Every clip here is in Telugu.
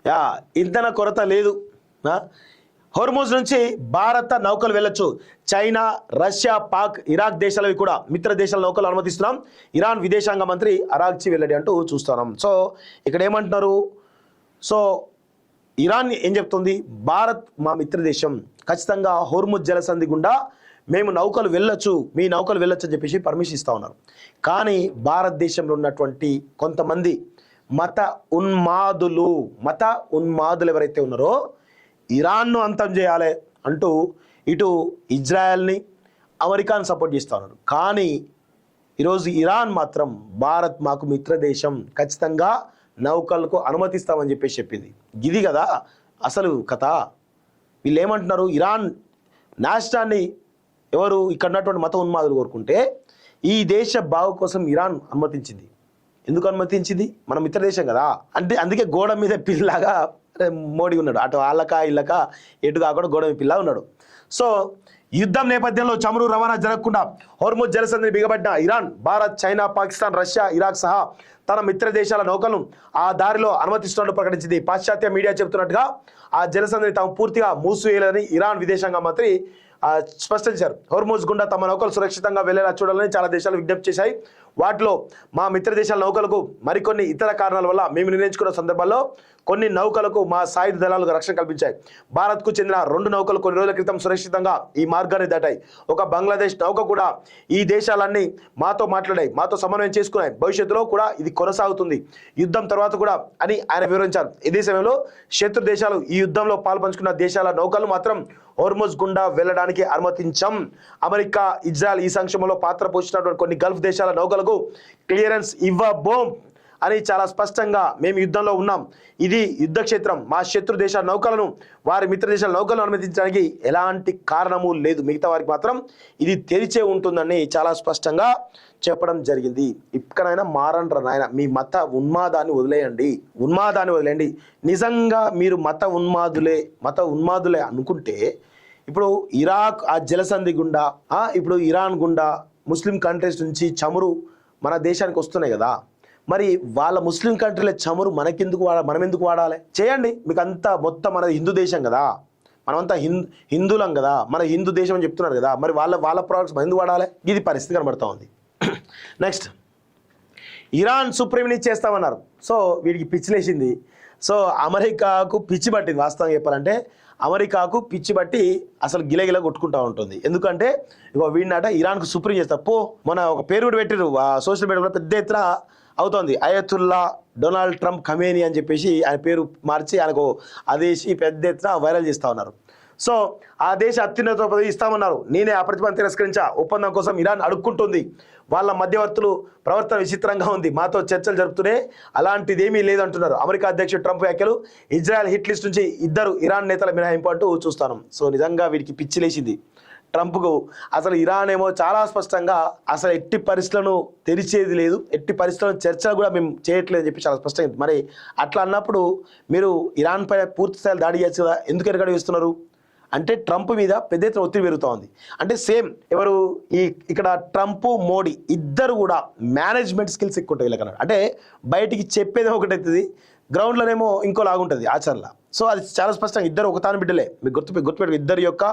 యా ఇంధన కొరత లేదు. హోర్ముజ్ నుంచి భారత నౌకలు వెళ్ళొచ్చు. చైనా, రష్యా, పాక్, ఇరాక్ దేశాలవి కూడా మిత్ర దేశాల నౌకలు అనుమతిస్తున్నాం. ఇరాన్ విదేశాంగ మంత్రి అరాగ్చి వెల్లడి అంటూ చూస్తున్నాం. సో ఇక్కడ ఏమంటున్నారు? సో ఇరాన్ ఏం చెప్తుంది? భారత్ మా మిత్ర దేశం, ఖచ్చితంగా హోర్ముజ్ జలసంధి గుండా మేము నౌకలు వెళ్ళొచ్చు, మీ నౌకలు వెళ్ళొచ్చు అని చెప్పేసి పర్మిషన్ ఇస్తూ ఉన్నారు. కానీ భారతదేశంలో ఉన్నటువంటి కొంతమంది మత ఉన్మాదులు ఎవరైతే ఉన్నారో ఇరాన్ను అంతం చేయాలి అంటూ ఇటు ఇజ్రాయెల్ని, అమెరికాను సపోర్ట్ చేస్తూ ఉన్నారు. కానీ ఈరోజు ఇరాన్ మాత్రం భారత్ మాకు మిత్ర దేశం, ఖచ్చితంగా నౌకలకు అనుమతిస్తామని చెప్పేసి చెప్పింది. ఇది కదా అసలు కథ. వీళ్ళు ఏమంటున్నారు? ఇరాన్ నాశనాన్ని ఎవరు ఇక్కడ ఉన్నటువంటి మత ఉన్మాదులు కోరుకుంటే ఈ దేశ బాగు కోసం ఇరాన్ అనుమతించింది. ఎందుకు అనుమతించింది? మన మిత్ర దేశం కదా. అంటే అందుకే గోడ మీద పిల్లగా మోడీ ఉన్నాడు. అటు వాళ్ళక ఇళ్ళక ఎటు కాకుండా గోడ మీద పిల్ల ఉన్నాడు. సో యుద్ధం నేపథ్యంలో చమురు రవాణా జరగకుండా హోర్ముజ్ జలసంధిని బిగబట్టిన Iran, Bharat, China, Pakistan, Russia, Iraq సహా తన మిత్ర దేశాల నౌకలను ఆ దారిలో అనుమతిస్తున్నట్టు ప్రకటించింది. పాశ్చాత్య మీడియా చెబుతున్నట్టుగా ఆ జలసంధిని తాము పూర్తిగా మూసివేయాలని ఇరాన్ విదేశాంగ మంత్రి స్పష్టం చేశారు. హోర్ముజ్ గుండా తమ నౌకలు సురక్షితంగా వెళ్లేలా చూడాలని చాలా దేశాలు విజ్ఞప్తి చేశాయి. వాటిలో మా మిత్ర దేశాల నౌకలకు మరికొన్ని ఇతర కారణాల వల్ల మేము నిర్ణయించుకున్న సందర్భాల్లో కొన్ని నౌకలకు మా సాయుధ దళాలకు రక్షణ కల్పించాయి. భారత్కు చెందిన 2 నౌకలు కొన్ని రోజుల క్రితం సురక్షితంగా ఈ మార్గాన్ని దాటాయి. ఒక బంగ్లాదేశ్ నౌక కూడా ఈ దేశాలన్నీ మాతో మాట్లాడాయి, మాతో సమన్వయం చేసుకున్నాయి. భవిష్యత్తులో కూడా ఇది కొనసాగుతుంది, యుద్ధం తర్వాత కూడా అని ఆయన వివరించారు. ఇదే సమయంలో శత్రు దేశాలు ఈ యుద్ధంలో పాల్పంచుకున్న దేశాల నౌకలు మాత్రం హోర్ముజ్ గుండా వెళ్లడానికి అనుమతించాం. అమెరికా, ఇజ్రాయెల్ ఈ సంక్షేమంలో పాత్ర పోషించినటువంటి కొన్ని గల్ఫ్ దేశాల నౌకలకు క్లియరెన్స్ ఇవ్వబోం అని చాలా స్పష్టంగా మేము యుద్ధంలో ఉన్నాం, ఇది యుద్ధ క్షేత్రం, మా శత్రు దేశాల నౌకలను వారి మిత్ర దేశాల నౌకలను అనుమతించడానికి ఎలాంటి కారణము లేదు, మిగతా వారికి మాత్రం ఇది తెరిచే ఉంటుందని చాలా స్పష్టంగా చెప్పడం జరిగింది. ఇక్కడైనా మారండ్ర నాయన, మీ మత ఉన్మాదాన్ని వదిలేయండి. నిజంగా మీరు మత ఉన్మాదులే అనుకుంటే ఇప్పుడు ఇరాక్ ఆ జలసంధి గుండా, ఇప్పుడు ఇరాన్ గుండా ముస్లిం కంట్రీస్ నుంచి చమురు మన దేశానికి వస్తున్నాయి కదా, మరి వాళ్ళ ముస్లిం కంట్రీల చమురు మనం ఎందుకు వాడాలి? చేయండి. మీకు అంతా మొత్తం మన హిందూ దేశం కదా, మనమంతా హిందువులం కదా, మన హిందూ దేశం అని చెప్తున్నారు కదా, మరి వాళ్ళ ప్రోడక్ట్స్ మనం ఎందుకు వాడాలి? ఇది పరిస్థితి కనబడతా ఉంది. నెక్స్ట్, ఇరాన్ సుప్రీంని చేస్తామన్నారు. సో వీడికి పిచ్చిలేసింది. సో అమెరికాకు పిచ్చి పట్టింది. వాస్తవంగా చెప్పాలంటే అమెరికాకు పిచ్చి బట్టి అసలు గిలగిల కొట్టుకుంటా ఉంటుంది. ఎందుకంటే ఇక వీడినట ఇరాన్కు సుప్రీం చేస్తారు. మన ఒక పేరు కూడా పెట్టారు సోషల్ మీడియా కూడా పెద్ద ఎత్తున అవుతోంది. అయతుల్లా డొనాల్డ్ ట్రంప్ ఖమేనీ అని చెప్పేసి ఆయన పేరు మార్చి ఆయనకు అదేసి పెద్ద ఎత్తున వైరల్ చేస్తూ ఉన్నారు. సో ఆ దేశ అత్యున్నత పదవి ఇస్తామన్నారు. నేనే ఆ ప్రతిపాదన తిరస్కరించా. ఒప్పందం కోసం ఇరాన్ అడుక్కుంటుంది. వాళ్ళ మధ్యవర్తులు ప్రవర్తన విచిత్రంగా ఉంది, మాతో చర్చలు జరుపుతూనే అలాంటిది ఏమీ లేదంటున్నారు. అమెరికా అధ్యక్షుడు ట్రంప్ వ్యాఖ్యలు, ఇజ్రాయెల్ హిట్ లిస్ట్ నుంచి 2 ఇరాన్ నేతల మినహాయింపు అంటూ చూస్తాను. సో నిజంగా వీడికి పిచ్చిలేసింది ట్రంప్కు. అసలు ఇరాన్ ఏమో చాలా స్పష్టంగా అసలు ఎట్టి పరిస్థితులను తెరిచేది లేదు, ఎట్టి పరిస్థితులను చర్చలు కూడా మేము చేయట్లేదు అని చెప్పి చాలా స్పష్టంగా. మరి అట్లా అన్నప్పుడు మీరు ఇరాన్ పై పూర్తి స్థాయిలో దాడి చేయొచ్చు కదా, ఎందుకు ఎరగడ వేస్తున్నారు అంటే ట్రంప్ మీద పెద్ద ఎత్తున ఒత్తిడి పెరుగుతూ ఉంది. అంటే సేమ్ ఎవరు ఇక్కడ ట్రంప్, మోడీ ఇద్దరు కూడా మేనేజ్మెంట్ స్కిల్స్ ఎక్కువ ఉంటాయి వీళ్ళకన్నా. అంటే బయటికి చెప్పేది ఒకటి అవుతుంది, గ్రౌండ్లోనేమో ఇంకో లాగుంటుంది ఆచరణ. సో అది చాలా స్పష్టంగా ఇద్దరు ఒక తాను బిడ్డలే. మీకు గుర్తుపెట్టు, ఇద్దరి యొక్క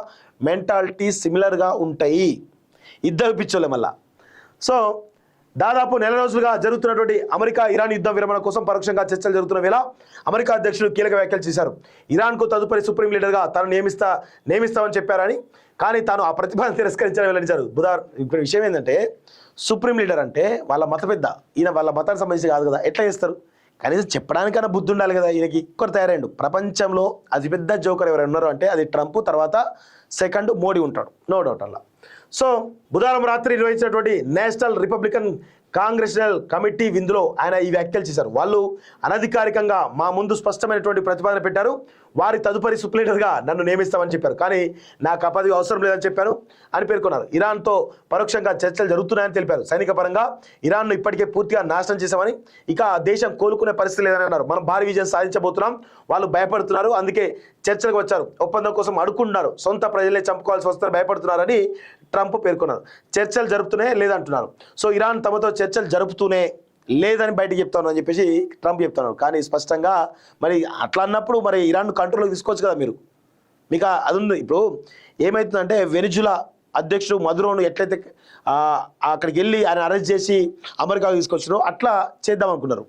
మెంటాలిటీ సిమిలర్గా ఉంటాయి, ఇద్దరు పిచ్చోళ్ళే మళ్ళా. సో దాదాపు 1 నెల రోజులుగా జరుగుతున్నటువంటి అమెరికా ఇరాన్ యుద్ధం విరమణ కోసం పరోక్షంగా చర్చలు జరుగుతున్న వేళ అమెరికా అధ్యక్షుడు కీలక వ్యాఖ్యలు చేశారు. ఇరాన్కు తదుపరి సుప్రీం లీడర్గా తాను నియమిస్తామని చెప్పారని, కానీ తాను ఆ ప్రతిపాదన తిరస్కరించాలని వెల్లడించారు. ఇప్పుడు విషయం ఏంటంటే సుప్రీం లీడర్ అంటే వాళ్ళ మత పెద్ద, ఈయన వాళ్ళ మతానికి సంబంధించి కాదు కదా, ఎట్లా చేస్తారు? కనీసం చెప్పడానికైనా బుద్ధి ఉండాలి కదా. ఈయనకి ఒక్కరు తయారైండు. ప్రపంచంలో అతిపెద్ద జోకర్ ఎవరైనా ఉన్నారో అంటే అది ట్రంప్, తర్వాత సెకండ్ మోడీ ఉంటాడు, నో డౌట్ అలా. సో బుధవారం రాత్రి నిర్వహించినటువంటి నేషనల్ రిపబ్లికన్ కాంగ్రెషనల్ కమిటీ విందులో ఆయన ఈ వ్యాఖ్యలు చేశారు. వాళ్ళు అనధికారికంగా మా ముందు స్పష్టమైనటువంటి ప్రతిపాదన పెట్టారు. వారి తదుపరి సుప్రీం లీడర్గా నన్ను నియమిస్తామని చెప్పారు, కానీ నాకు ఆ పదవి అవసరం లేదని చెప్పాను అని పేర్కొన్నారు. ఇరాన్తో పరోక్షంగా చర్చలు జరుగుతున్నాయని తెలిపారు. సైనిక పరంగా ఇరాన్ను ఇప్పటికే పూర్తిగా నాశనం చేశామని, ఇక దేశం కోలుకునే పరిస్థితి లేదని అన్నారు. మనం భారీ విజయం సాధించబోతున్నాం, వాళ్ళు భయపడుతున్నారు, అందుకే చర్చలకు వచ్చారు, ఒప్పందం కోసం అడుక్కుంటున్నారు, సొంత ప్రజలే చంపుకోవాల్సి వస్తారు, భయపడుతున్నారని ట్రంప్ పేర్కొన్నారు. చర్చలు జరుపుతూనే లేదంటున్నారు. సో ఇరాన్ తమతో చర్చలు జరుపుతూనే లేదని బయటకు చెప్తాను అని చెప్పేసి ట్రంప్ చెప్తున్నాడు. కానీ స్పష్టంగా మరి అట్లా అన్నప్పుడు మరి ఇరాన్ కంట్రోల్లోకి తీసుకోవచ్చు కదా మీరు. మీకు అది ఉంది. ఇప్పుడు ఏమవుతుందంటే వెనిజులా అధ్యక్షుడు మదురోను ఎట్లయితే అక్కడికి వెళ్ళి ఆయన అరెస్ట్ చేసి అమెరికాకు తీసుకొచ్చారో అట్లా చేద్దాం అనుకున్నారు.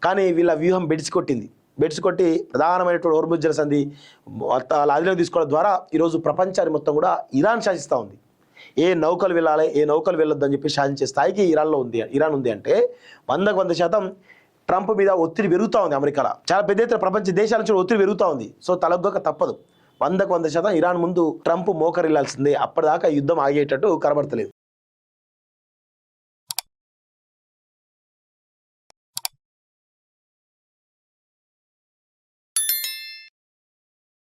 కానీ వీళ్ళ వ్యూహం బెడిసికొట్టి ప్రధానమైనటువంటి హోర్ముజ్ జలసంధి వాళ్ళ అధిలోకి తీసుకోవడం ద్వారా ఈరోజు ప్రపంచాన్ని మొత్తం కూడా ఇరాన్ శాసిస్తూ ఉంది. ఏ నౌకలు వెళ్ళాలి, ఏ నౌకలు వెళ్ళొద్దు అని చెప్పి శాసించే స్థాయికి ఇరాన్ ఉంది అంటే 100% ట్రంప్ మీద ఒత్తిడి పెరుగుతూ ఉంది. అమెరికాలో చాలా పెద్ద ఎత్తున ప్రపంచ దేశాల నుంచి ఒత్తిడి పెరుగుతూ ఉంది. సో తలగ్గక తప్పదు. 100% ఇరాన్ ముందు ట్రంప్ మోకరిల్లాల్సిందే. అప్పటిదాకా యుద్ధం ఆగేటట్టు కనబడతలేదు.